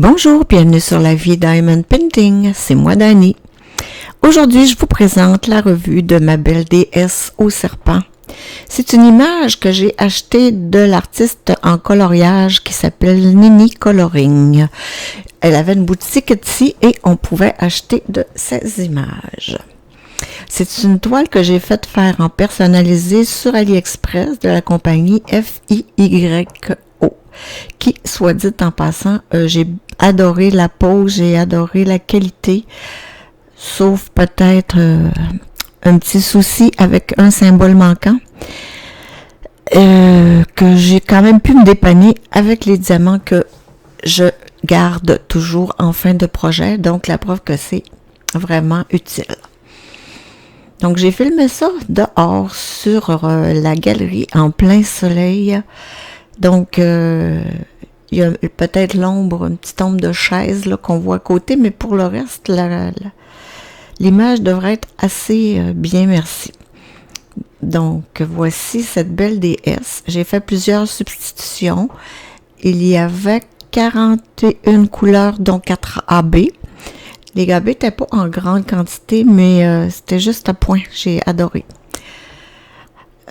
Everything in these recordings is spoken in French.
Bonjour, bienvenue sur la vie Diamond Painting, c'est moi Dani. Aujourd'hui, je vous présente la revue de ma belle déesse au serpent. C'est une image que j'ai achetée de l'artiste en coloriage qui s'appelle Nini Coloring. Elle avait une boutique Etsy et on pouvait acheter de ces images. C'est une toile que j'ai faite faire en personnalisé sur AliExpress de la compagnie FIYO, qui, soit dit en passant, j'ai adoré la pose, j'ai adoré la qualité, sauf peut-être un petit souci avec un symbole manquant, que j'ai quand même pu me dépanner avec les diamants que je garde toujours en fin de projet, donc la preuve que c'est vraiment utile. Donc, j'ai filmé ça dehors sur la galerie en plein soleil. Donc, il y a peut-être l'ombre, une petite ombre de chaise là, qu'on voit à côté, mais pour le reste, l'image devrait être assez bien, merci. Donc, voici cette belle déesse. J'ai fait plusieurs substitutions. Il y avait 41 couleurs, dont 4 AB. Les AB n'étaient pas en grande quantité, mais c'était juste à point. J'ai adoré.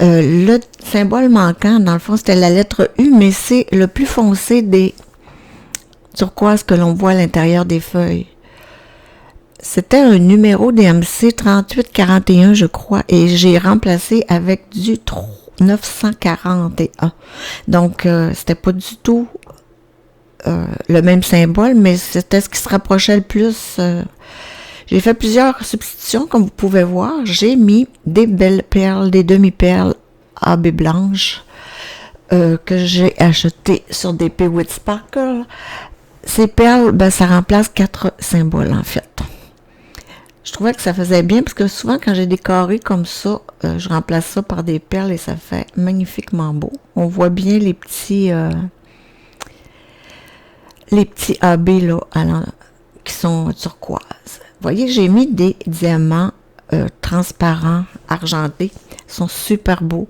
Le symbole manquant, dans le fond, c'était la lettre U, mais c'est le plus foncé des turquoises que l'on voit à l'intérieur des feuilles. C'était un numéro DMC 3841, je crois, et j'ai remplacé avec du 941. Donc, c'était pas du tout le même symbole, mais c'était ce qui se rapprochait le plus. J'ai fait plusieurs substitutions, comme vous pouvez voir. J'ai mis des belles perles, des demi-perles AB blanches que j'ai achetées sur des P8 Sparkle. Ces perles, ben, ça remplace 4 symboles, en fait. Je trouvais que ça faisait bien, parce que souvent, quand j'ai des carrés comme ça, je remplace ça par des perles et ça fait magnifiquement beau. On voit bien les petits AB là, qui sont turquoises. Vous voyez, j'ai mis des diamants transparents, argentés. Ils sont super beaux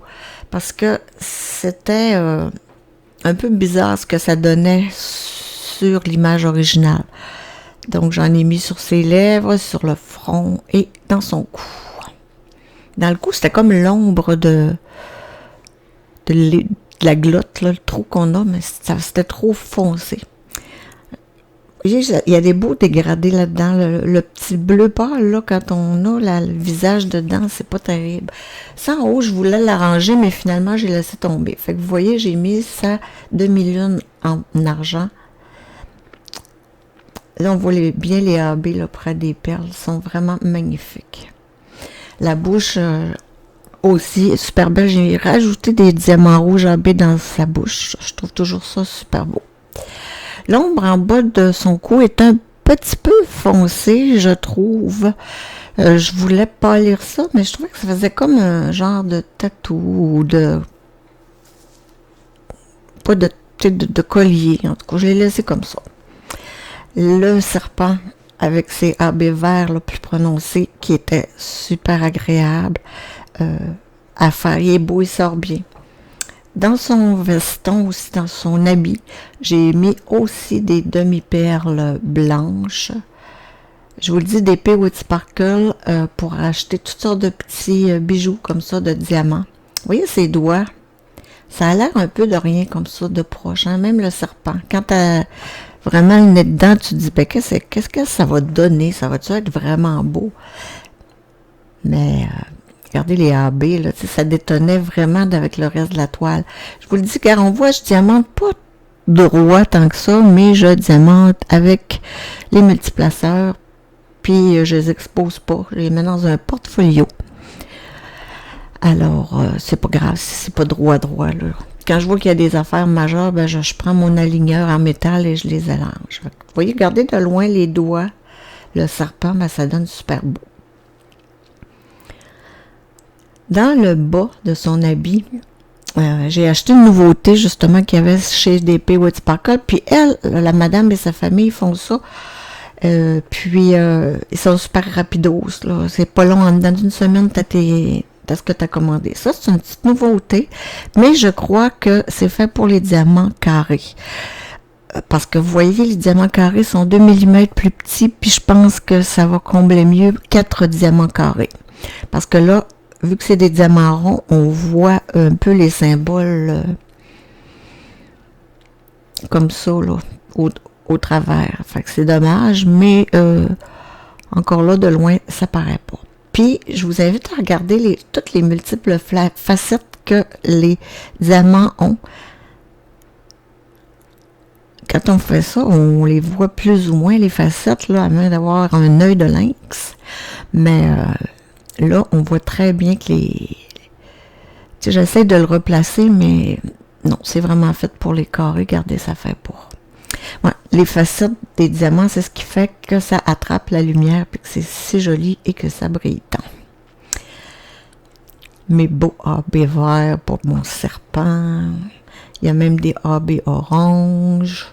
parce que c'était un peu bizarre ce que ça donnait sur l'image originale. Donc, j'en ai mis sur ses lèvres, sur le front et dans son cou. Dans le cou, c'était comme l'ombre de la glotte, là, le trou qu'on a, mais c'était trop foncé. Il y a des beaux dégradés là-dedans. Le petit bleu pâle, là, quand on a le visage dedans, c'est pas terrible. Ça, en haut, je voulais l'arranger, mais finalement, j'ai laissé tomber. Fait que vous voyez, j'ai mis sa demi-lune en argent. Là, on voit bien les AB là, près des perles. Ils sont vraiment magnifiques. La bouche aussi est super belle. J'ai rajouté des diamants rouges AB dans sa bouche. Je trouve toujours ça super beau. L'ombre en bas de son cou est un petit peu foncée, je trouve. Je voulais pas lire ça, mais je trouvais que ça faisait comme un genre de tatou ou pas de collier. En tout cas, je l'ai laissé comme ça. Le serpent avec ses AB verts là, plus prononcés, qui était super agréable à faire. Il est beau, il sort bien. Dans son veston, aussi dans son habit, j'ai mis aussi des demi-perles blanches. Je vous le dis, des P8 Sparkle pour acheter toutes sortes de petits bijoux comme ça, de diamants. Vous voyez ses doigts? Ça a l'air un peu de rien comme ça, de proche, hein? Même le serpent. Quand tu as vraiment le nez dedans, tu te dis, ben, qu'est-ce que ça va donner? Ça va-tu être vraiment beau? Mais... regardez les AB, là, ça détonnait vraiment avec le reste de la toile. Je vous le dis, car on voit, je diamante pas droit tant que ça, mais je diamante avec les multiplaceurs, puis je les expose pas, je les mets dans un portfolio. Alors, c'est pas grave si c'est pas droit, là. Quand je vois qu'il y a des affaires majeures, ben je prends mon aligneur en métal et je les allonge. Vous voyez, regardez de loin les doigts, le serpent, ben ça donne super beau. Dans le bas de son habit, j'ai acheté une nouveauté justement qu'il y avait chez des P8 Sparkle. Puis elle, la madame et sa famille font ça. Puis ils sont super rapidos. Là. C'est pas long, en dedans d'une semaine, t'as ce que tu as commandé. Ça, c'est une petite nouveauté, mais je crois que c'est fait pour les diamants carrés. parce que vous voyez, les diamants carrés sont 2 mm plus petits, puis je pense que ça va combler mieux 4 diamants carrés. Parce que là, vu que c'est des diamants ronds, on voit un peu les symboles comme ça, là, au travers. Fait que c'est dommage, mais encore là, de loin, ça paraît pas. Puis, je vous invite à regarder toutes les multiples facettes que les diamants ont. Quand on fait ça, on les voit plus ou moins, les facettes, là, à moins d'avoir un œil de lynx. Mais là, on voit très bien que les... Tu sais, j'essaie de le replacer, mais non, c'est vraiment fait pour les carrés. Regardez, ça fait pas. Ouais, les facettes des diamants, c'est ce qui fait que ça attrape la lumière, puis que c'est si joli et que ça brille tant. Mes beaux AB verts pour mon serpent. Il y a même des AB orange.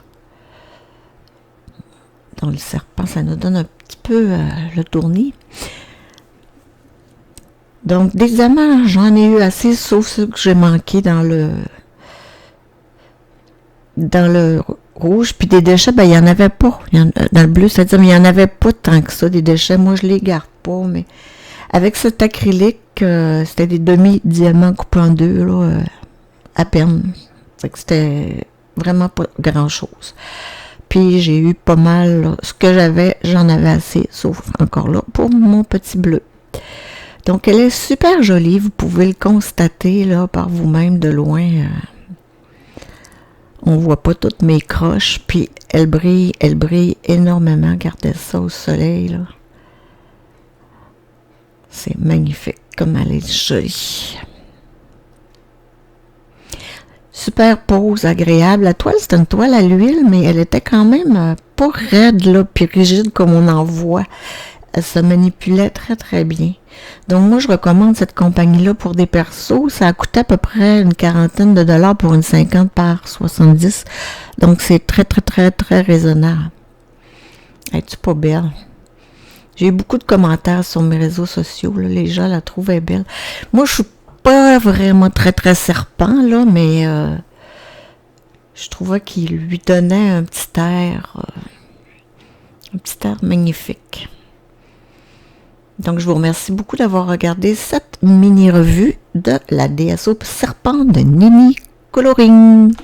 Dans le serpent, ça nous donne un petit peu le tournis. Donc, des diamants, j'en ai eu assez, sauf ceux que j'ai manqué dans le rouge. Puis des déchets, ben, il n'y en avait pas. Dans le bleu, c'est-à-dire, mais il n'y en avait pas tant que ça, des déchets. Moi, je les garde pas, mais avec cet acrylique, c'était des demi-diamants coupés en deux, là, à peine. Fait que c'était vraiment pas grand-chose. Puis j'ai eu pas mal, là, ce que j'avais, j'en avais assez, sauf encore là, pour mon petit bleu. Donc elle est super jolie, vous pouvez le constater là par vous-même de loin. On voit pas toutes mes croches, puis elle brille énormément. Regardez ça au soleil, là. C'est magnifique, comme elle est jolie. Super pose, agréable. La toile, c'est une toile à l'huile, mais elle était quand même pas raide, là, puis rigide comme on en voit. Elle se manipulait très, très bien. Donc, moi, je recommande cette compagnie-là pour des persos. Ça a coûté à peu près une quarantaine de dollars pour une 50 par 70. Donc, c'est très, très, très, très raisonnable. Es-tu pas belle? J'ai eu beaucoup de commentaires sur mes réseaux sociaux. Là. Les gens la trouvaient belle. Moi, je suis pas vraiment très, très serpent, là, mais je trouvais qu'il lui donnait un petit air magnifique. Donc, je vous remercie beaucoup d'avoir regardé cette mini-revue de la DSO Serpent de Nini Coloring.